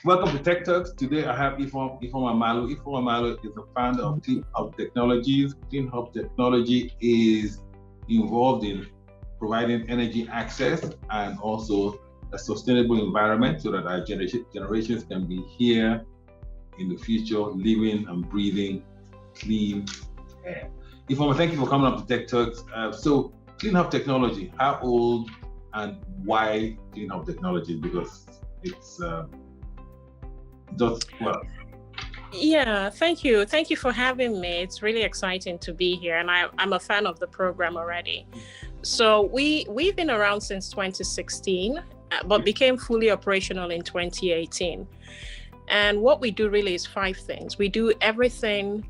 Welcome to Techturks. Today I have Ifeoma Malo. Ifeoma Malo is the founder of Clean Hub Technologies. Clean Hub Technology is involved in providing energy access and also a sustainable environment so that our generations can be here in the future, living and breathing clean air. Ifeoma, thank you for coming up to Techturks. So Clean Hub Technology, how old and why Clean Hub Technology? Because it's just well. Yeah, thank you. Thank you for having me. It's really exciting to be here, and I'm a fan of the program already. So we've been around since 2016, but became fully operational in 2018. And what we do really is 5 things. We do everything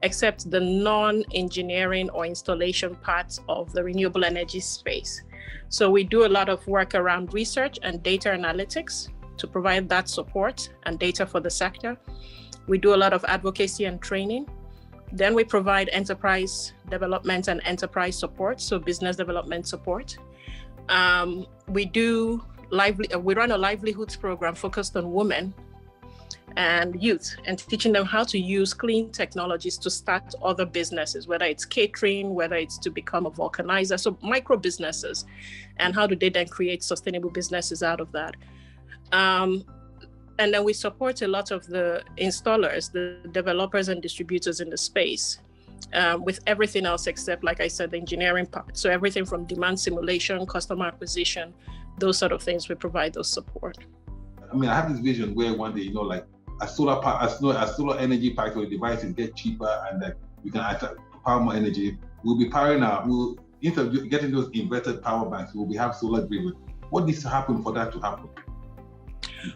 except the non-engineering or installation parts of the renewable energy space. So we do a lot of work around research and data analytics to provide that support and data for the sector. We do a lot of advocacy and training. Then we provide enterprise development and enterprise support, so business development support. We run a livelihoods program focused on women and youth and teaching them how to use clean technologies to start other businesses, whether it's catering, whether it's to become a vulcanizer, so micro businesses, and how do they then create sustainable businesses out of that. And then we support a lot of the installers, the developers and distributors in the space with everything else except, like I said, the engineering part. So everything from demand simulation, customer acquisition, those sort of things, we provide those support. I mean, I have this vision where one day, like a solar energy pack or devices get cheaper and that we can power more energy. We'll be powering instead of getting those inverted power banks, we'll have solar grid. What needs to happen for that to happen?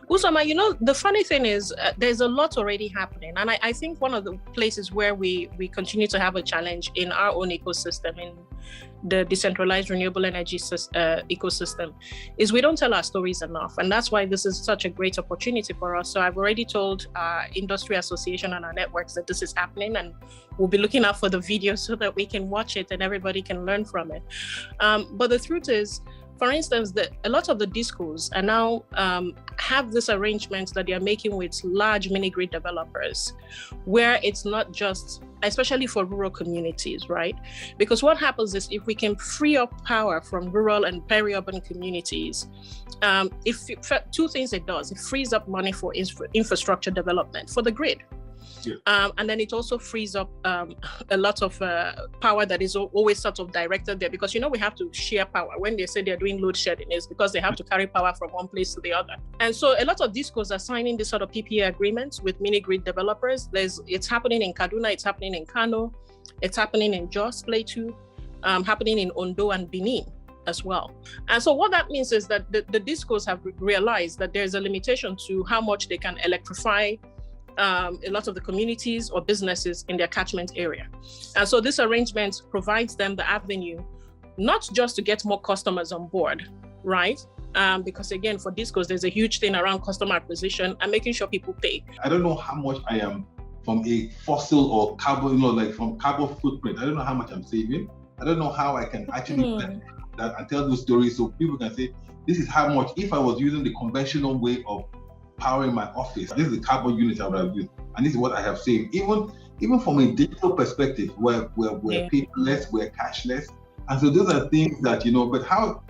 Usama, the funny thing is there's a lot already happening. And I think one of the places where we continue to have a challenge in our own ecosystem, in the decentralized renewable energy ecosystem, is we don't tell our stories enough. And that's why this is such a great opportunity for us. So I've already told our industry association and our networks that this is happening, and we'll be looking out for the video so that we can watch it and everybody can learn from it. But the truth is, for instance, a lot of the discos are now have this arrangement that they are making with large mini-grid developers, where it's not just, especially for rural communities, right? Because what happens is if we can free up power from rural and peri-urban communities, two things it does. It frees up money for infrastructure development for the grid. Yeah. And then it also frees up a lot of power that is always sort of directed there, because we have to share power. When they say they're doing load shedding, it's because they have to carry power from one place to the other. And so a lot of discos are signing this sort of PPA agreements with mini grid developers. It's happening in Kaduna, it's happening in Kano, it's happening in Jos, Plateau, happening in Ondo and Benin as well. And so what that means is that the discos have realized that there's a limitation to how much they can electrify a lot of the communities or businesses in their catchment area. And so this arrangement provides them the avenue, not just to get more customers on board, right? Because again, for discos, there's a huge thing around customer acquisition and making sure people pay. I don't know how much I am from a fossil or carbon, like from carbon footprint. I don't know how much I'm saving. I don't know how I can actually that and tell those stories so people can say, this is how much, if I was using the conventional way of powering my office, this is the carbon unit I would have used, and this is what I have saved. Even from a digital perspective, we're paperless, we're cashless, and so those are things that But how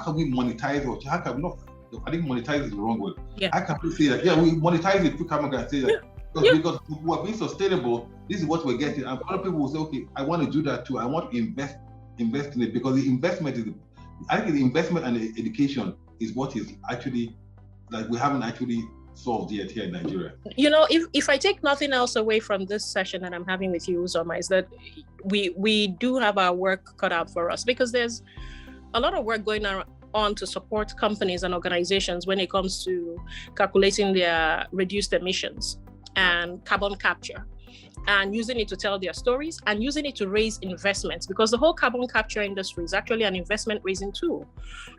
can we monetize, or how can we not? I think monetize is the wrong word. Yeah. How can we say that? Yeah, we monetize it. People can say that because we're being sustainable. This is what we're getting, and other people will say, okay, I want to do that too. I want to invest in it, because the investment is. I think the investment and the education is what is actually. Like we haven't actually solved yet here in Nigeria. If I take nothing else away from this session that I'm having with you, Uzoma, is that we do have our work cut out for us, because there's a lot of work going on to support companies and organizations when it comes to calculating their reduced emissions and carbon capture, and using it to tell their stories and using it to raise investments, because the whole carbon capture industry is actually an investment raising tool,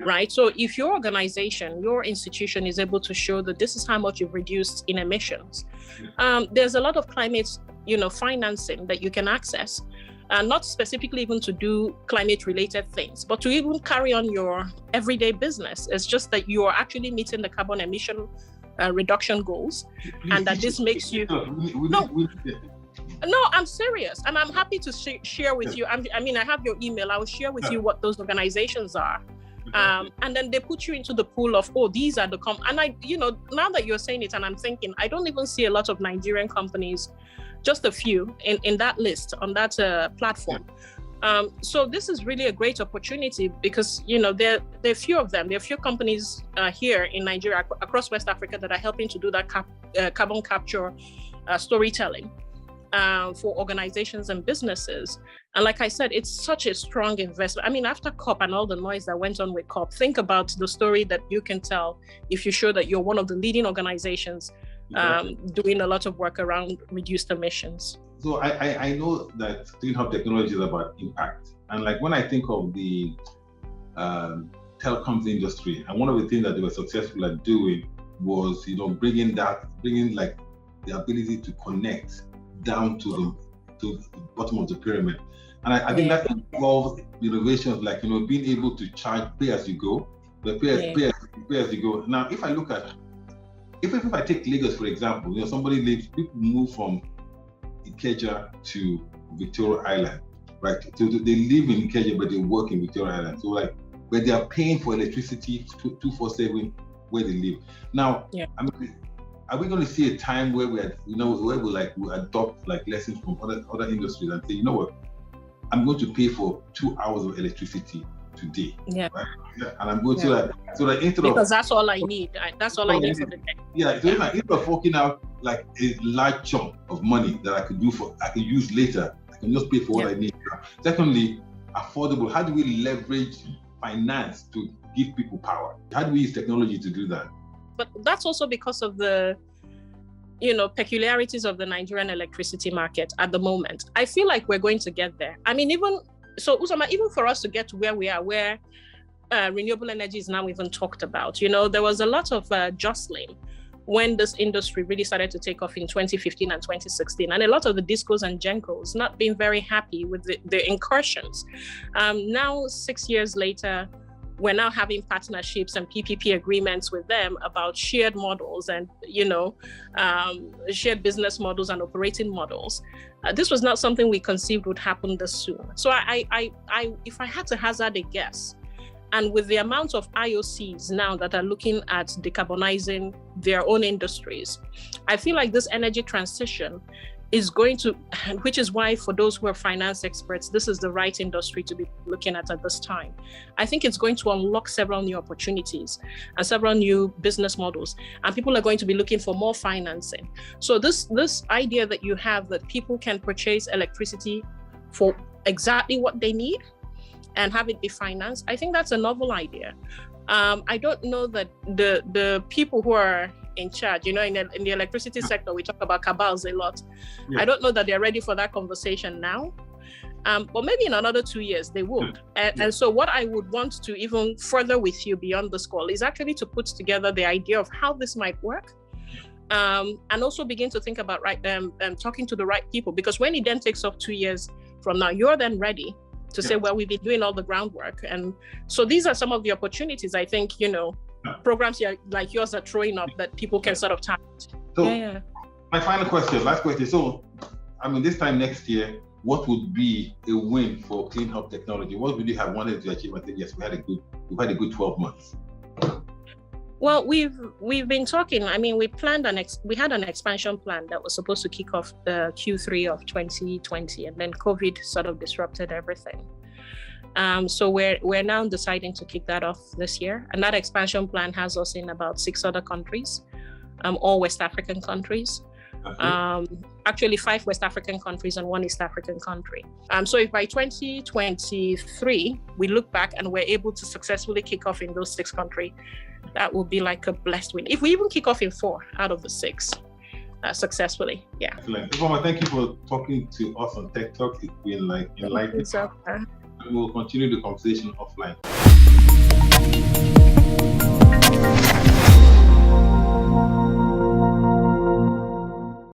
right? So if your organization, your institution is able to show that this is how much you've reduced in emissions, there's a lot of climate, financing that you can access, not specifically even to do climate related things, but to even carry on your everyday business. It's just that you are actually meeting the carbon emission reduction goals, and that this makes you. No, I'm serious, and I'm happy to share with you. I have your email. I will share with you what those organizations are, and then they put you into the pool of, these are the and I, now that you're saying it, and I'm thinking, I don't even see a lot of Nigerian companies, just a few in that list on that platform. So this is really a great opportunity because, there are few of them. There are few companies here in Nigeria, across West Africa, that are helping to do that carbon capture storytelling for organizations and businesses. And like I said, it's such a strong investment. I mean, after COP and all the noise that went on with COP, think about the story that you can tell if you show that you're one of the leading organizations doing a lot of work around reduced emissions. So I know that Clean Hub technology is about impact. And like when I think of the telecoms industry, and one of the things that they were successful at doing was, bringing like the ability to connect down to the bottom of the pyramid. And I think that involves innovations like, being able to charge pay as you go, pay as you go. Now, if I look at, if I take Lagos, for example, people move from Ikeja to Victoria Island, right? So they live in Ikeja, but they work in Victoria Island. So where they are paying for electricity 24/7 where they live. Now, are we going to see a time where we adopt lessons from other industries and say, you know what, I'm going to pay for 2 hours of electricity today. Right? And I'm going to so that instead because that's all I need. That's all I need for the day. So instead of forking out like a large chunk of money that I could use later, I can just pay for what I need. Secondly, affordable. How do we leverage finance to give people power? How do we use technology to do that? But that's also because of the, peculiarities of the Nigerian electricity market at the moment. I feel like we're going to get there. I mean, Uzoma, even for us to get to where we are, where renewable energy is now even talked about, there was a lot of jostling when this industry really started to take off in 2015 and 2016. And a lot of the discos and gencos not being very happy with the incursions. Now, 6 years later, we're now having partnerships and PPP agreements with them about shared models and, shared business models and operating models. This was not something we conceived would happen this soon. So if I had to hazard a guess, and with the amount of IOCs now that are looking at decarbonizing their own industries, I feel like this energy transition is going to, which is why for those who are finance experts, this is the right industry to be looking at this time. I think it's going to unlock several new opportunities and several new business models, and people are going to be looking for more financing. So this idea that you have that people can purchase electricity for exactly what they need and have it be financed, I think that's a novel idea. I don't know that the people who are in charge, in the electricity sector, we talk about cabals a lot. I don't know that they're ready for that conversation now, but maybe in another 2 years they would. And so what I would want to even further with you beyond this call is actually to put together the idea of how this might work, and also begin to think about talking to the right people, because when it then takes off 2 years from now, you're then ready to say, well, we've been doing all the groundwork. And so these are some of the opportunities I think, programs like yours are throwing up that people can sort of target. So my final question, last question. So, this time next year, what would be a win for Clean Hub technology? What would you have wanted to achieve? I think, yes, we've had a good 12 months. Well, we've been talking. We had an expansion plan that was supposed to kick off the Q3 of 2020, and then COVID sort of disrupted everything. So we're now deciding to kick that off this year, and that expansion plan has us in about 6 other countries, all West African countries. Actually 5 West African countries and 1 East African country. So if by 2023 we look back and we're able to successfully kick off in those 6 countries, that will be like a blessed win. If we even kick off in 4 out of the 6 successfully, Excellent. Ifeoma, thank you for talking to us on Techturks. It's been enlightening. We will continue the conversation offline.